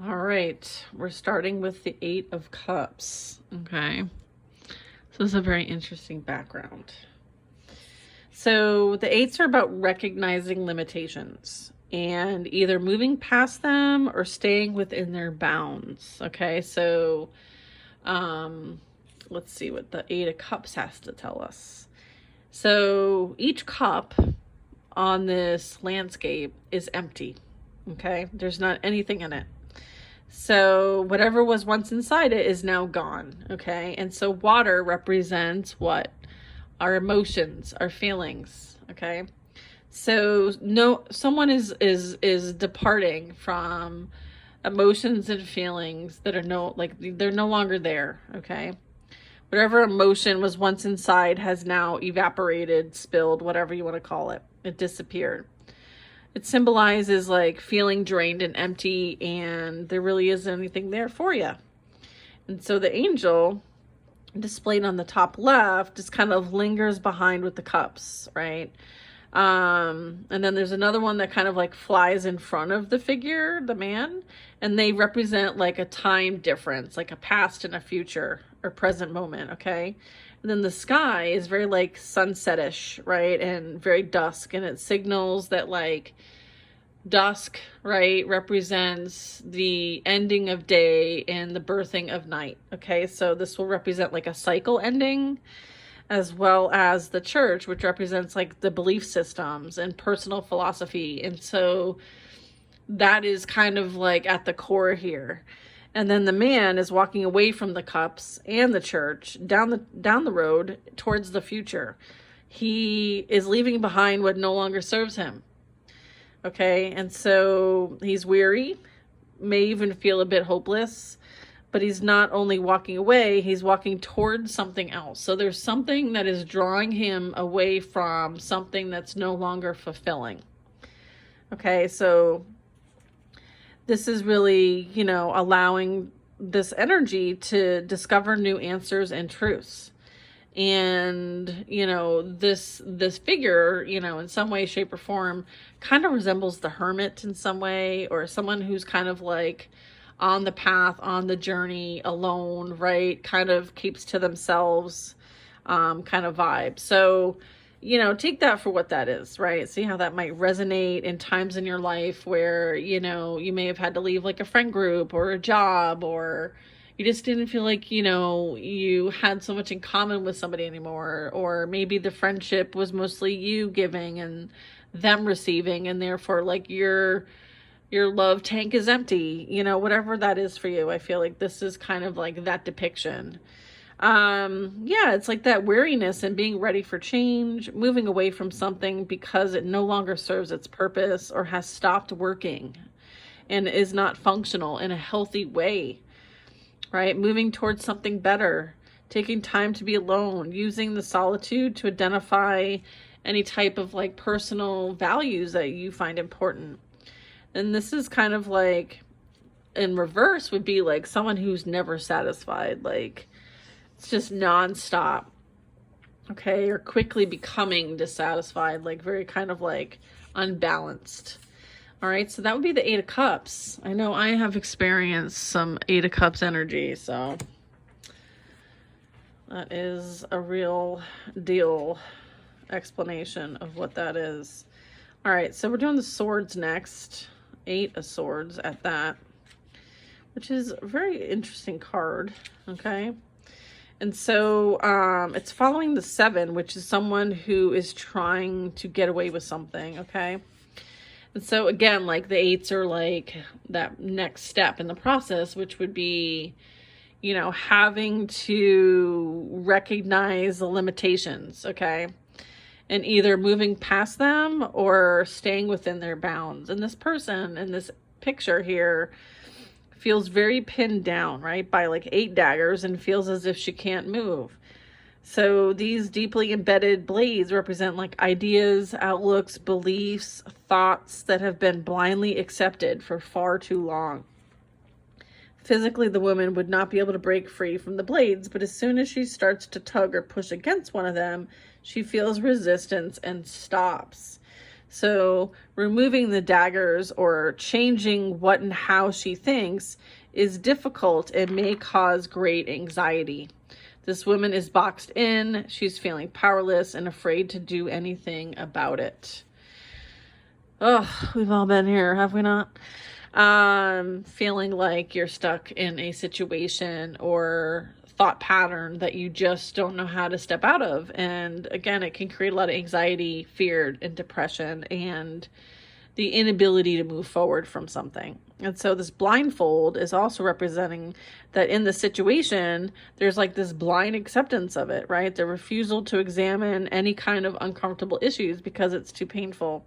All right, we're starting with the Eight of Cups. Okay, so this is a very interesting background. So the eights are about recognizing limitations and either moving past them or staying within their bounds. Okay, so let's see what the Eight of Cups has to tell us. So each cup on this landscape is empty. Okay, there's not anything in it. So whatever was once inside it is now gone. Okay, and so water represents what? Our emotions, our feelings. Okay, so no, someone is departing from emotions and feelings that are they're no longer there. Okay, whatever emotion was once inside has now evaporated, spilled, whatever you want to call it. It disappeared. It symbolizes like feeling drained and empty, and there really isn't anything there for you. And so the angel displayed on the top left just kind of lingers behind with the cups, right? And then there's another one that kind of like flies in front of the figure, the man, and they represent like a time difference, like a past and a future or present moment, okay? And then the sky is very like sunsetish, right? And very dusk, and it signals that like dusk, right, represents the ending of day and the birthing of night. Okay, so this will represent like a cycle ending, as well as the church, which represents like the belief systems and personal philosophy. And so that is kind of like at the core here. And then the man is walking away from the cups and the church down the road towards the future. He is leaving behind what no longer serves him. Okay, and so he's weary, may even feel a bit hopeless, but he's not only walking away, he's walking towards something else. So there's something that is drawing him away from something that's no longer fulfilling. Okay, so this is really, allowing this energy to discover new answers and truths. And this figure, in some way, shape, or form kind of resembles the hermit in some way, or someone who's kind of like on the path, on the journey, alone, right? Kind of keeps to themselves, kind of vibe. So take that for what that is, right? See how that might resonate in times in your life where you may have had to leave like a friend group or a job, or you just didn't feel like, you had so much in common with somebody anymore. Or maybe the friendship was mostly you giving and them receiving, and therefore like your love tank is empty, whatever that is for you. I feel like this is kind of like that depiction. Yeah, it's like that weariness and being ready for change, moving away from something because it no longer serves its purpose or has stopped working and is not functional in a healthy way. Right? Moving towards something better, taking time to be alone, using the solitude to identify any type of like personal values that you find important. And this is kind of like in reverse would be like someone who's never satisfied, like it's just nonstop. Okay, or quickly becoming dissatisfied, like very kind of like unbalanced. All right, so that would be the Eight of Cups. I know I have experienced some Eight of Cups energy, so that is a real deal explanation of what that is. All right, so we're doing the swords next. Eight of Swords at that, which is a very interesting card, okay? And so it's following the Seven, which is someone who is trying to get away with something, okay? And so again, like the eights are like that next step in the process, which would be, having to recognize the limitations, okay? And either moving past them or staying within their bounds. And this person in this picture here feels very pinned down, right? By like 8 daggers, and feels as if she can't move. So these deeply embedded blades represent like ideas, outlooks, beliefs, thoughts that have been blindly accepted for far too long. Physically, the woman would not be able to break free from the blades, but as soon as she starts to tug or push against one of them, she feels resistance and stops. So removing the daggers or changing what and how she thinks is difficult and may cause great anxiety. This woman is boxed in. She's feeling powerless and afraid to do anything about it. Oh, we've all been here, have we not? Feeling like you're stuck in a situation or thought pattern that you just don't know how to step out of. And again, it can create a lot of anxiety, fear, and depression, and the inability to move forward from something. And so this blindfold is also representing that in the situation, there's like this blind acceptance of it, right? The refusal to examine any kind of uncomfortable issues because it's too painful.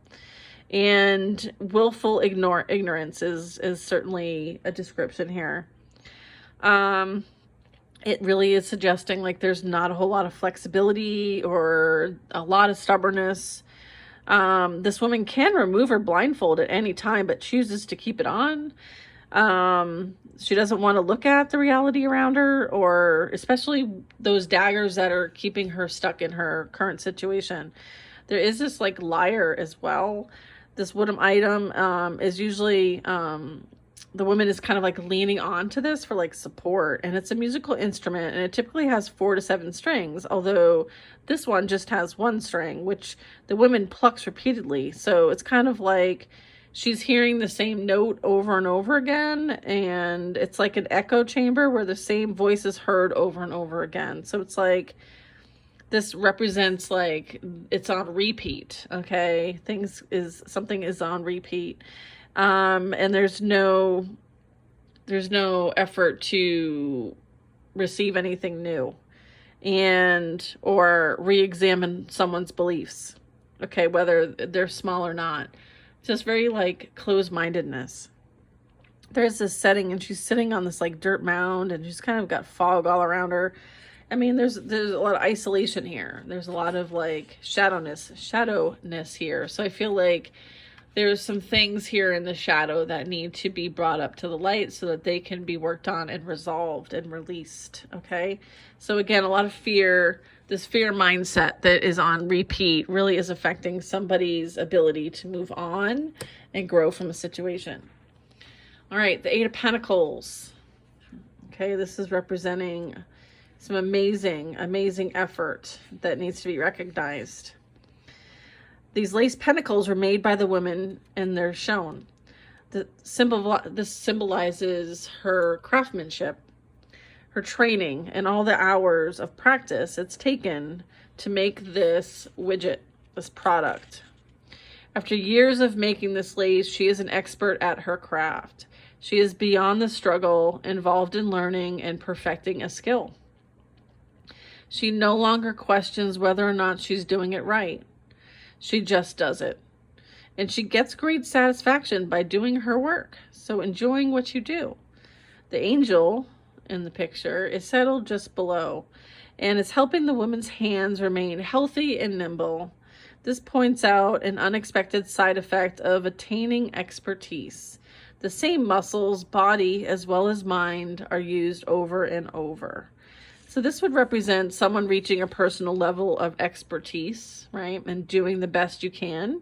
And willful ignorance is certainly a description here. It really is suggesting like there's not a whole lot of flexibility or a lot of stubbornness. This woman can remove her blindfold at any time, but chooses to keep it on. She doesn't want to look at the reality around her, or especially those daggers that are keeping her stuck in her current situation. There is this like lyre as well. This wooden item is usually, the woman is kind of like leaning onto this for like support, and it's a musical instrument, and it typically has 4 to 7 strings, although this one just has 1 string, which the woman plucks repeatedly. So it's kind of like she's hearing the same note over and over again, and it's like an echo chamber where the same voice is heard over and over again. So it's like this represents like it's on repeat. Okay, something is on repeat, and there's no effort to receive anything new and or re-examine someone's beliefs, okay, whether they're small or not. Just very like closed-mindedness. There's this setting, and she's sitting on this like dirt mound, and she's kind of got fog all around her. I mean, there's a lot of isolation here. There's a lot of like shadowness here. So I feel like there's some things here in the shadow that need to be brought up to the light so that they can be worked on and resolved and released. Okay. So again, a lot of fear, this fear mindset that is on repeat really is affecting somebody's ability to move on and grow from a situation. All right. The 8 of Pentacles. Okay. This is representing some amazing effort that needs to be recognized. These lace pentacles were made by the woman, and they're shown. This symbolizes her craftsmanship, her training, and all the hours of practice it's taken to make this widget, this product. After years of making this lace, she is an expert at her craft. She is beyond the struggle, involved in learning and perfecting a skill. She no longer questions whether or not she's doing it right. She just does it. And she gets great satisfaction by doing her work. So enjoying what you do. The angel in the picture is settled just below and is helping the woman's hands remain healthy and nimble. This points out an unexpected side effect of attaining expertise. The same muscles, body, as well as mind are used over and over. So this would represent someone reaching a personal level of expertise, right? And doing the best you can.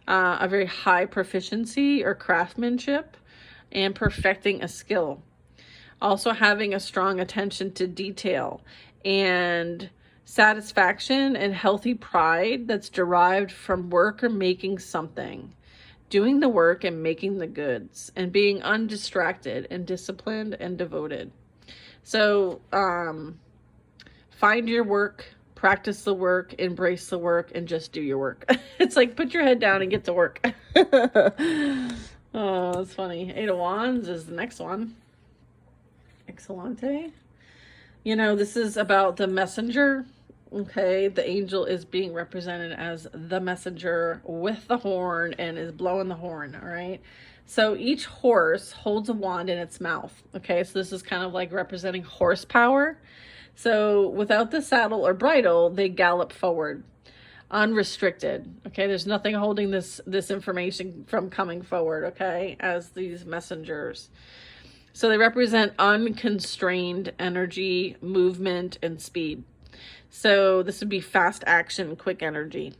A very high proficiency or craftsmanship, and perfecting a skill. Also having a strong attention to detail and satisfaction and healthy pride that's derived from work or making something. Doing the work and making the goods, and being undistracted and disciplined and devoted. So find your work, practice the work, embrace the work, and just do your work. It's like put your head down and get to work. Oh, that's funny. 8 of Wands is the next one. Excellente. You know, this is about the messenger. Okay, the angel is being represented as the messenger with the horn and is blowing the horn. All right. So each horse holds a wand in its mouth. Okay, so this is kind of like representing horsepower. So without the saddle or bridle, they gallop forward, unrestricted. Okay, there's nothing holding this information from coming forward. Okay, as these messengers. So they represent unconstrained energy, movement, and speed. So this would be fast action, quick energy.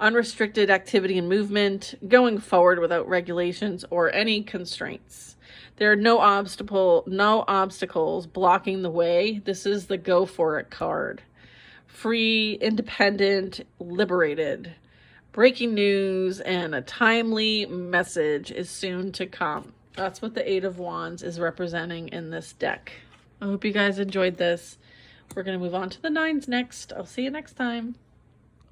unrestricted activity and movement, going forward without regulations or any constraints. There are no obstacles blocking the way. This is the go for it card. Free, independent, liberated. Breaking news and a timely message is soon to come. That's what the 8 of Wands is representing in this deck. I hope you guys enjoyed this. We're going to move on to the 9s next. I'll see you next time.